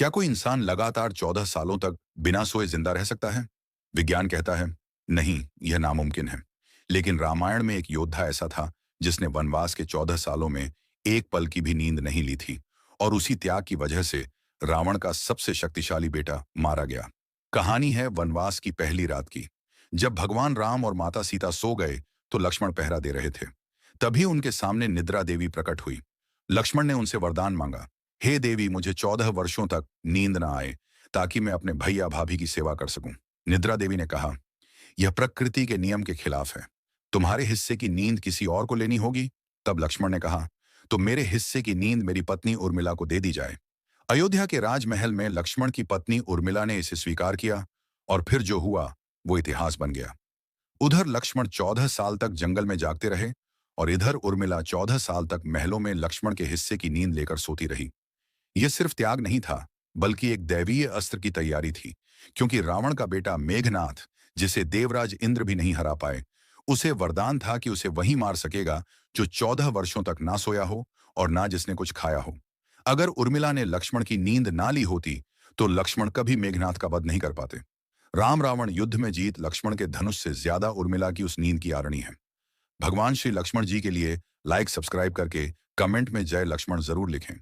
क्या कोई इंसान लगातार 14 सालों तक बिना सोए जिंदा रह सकता है? विज्ञान कहता है नहीं, यह नामुमकिन है। लेकिन रामायण में एक योद्धा ऐसा था जिसने वनवास के 14 सालों में एक पल की भी नींद नहीं ली थी, और उसी त्याग की वजह से रावण का सबसे शक्तिशाली बेटा मारा गया। कहानी है वनवास की पहली रात की। जब भगवान राम और माता सीता सो गए तो लक्ष्मण पहरा दे रहे थे। तभी उनके सामने निद्रा देवी प्रकट हुई। लक्ष्मण ने उनसे वरदान मांगा, हे देवी, मुझे 14 वर्षों तक नींद ना आए, ताकि मैं अपने भैया भाभी की सेवा कर सकूं। निद्रा देवी ने कहा, यह प्रकृति के नियम के खिलाफ है। तुम्हारे हिस्से की नींद किसी और को लेनी होगी। तब लक्ष्मण ने कहा, तो मेरे हिस्से की नींद मेरी पत्नी उर्मिला को दे दी जाए। अयोध्या के राजमहल में लक्ष्मण की पत्नी उर्मिला ने इसे स्वीकार किया, और फिर जो हुआ वो इतिहास बन गया। उधर लक्ष्मण 14 साल तक जंगल में जागते रहे, और इधर उर्मिला 14 साल तक महलों में लक्ष्मण के हिस्से की नींद लेकर सोती रही। यह सिर्फ त्याग नहीं था, बल्कि एक दैवीय अस्त्र की तैयारी थी। क्योंकि रावण का बेटा मेघनाथ, जिसे देवराज इंद्र भी नहीं हरा पाए, उसे वरदान था कि उसे वही मार सकेगा जो 14 वर्षों तक ना सोया हो और ना जिसने कुछ खाया हो। अगर उर्मिला ने लक्ष्मण की नींद ना ली होती तो लक्ष्मण कभी मेघनाथ का वध नहीं कर पाते। राम रावण युद्ध में जीत लक्ष्मण के धनुष से ज्यादा उर्मिला की उस नींद की आरणी है। भगवान श्री लक्ष्मण जी के लिए लाइक सब्सक्राइब करके कमेंट में जय लक्ष्मण जरूर लिखें।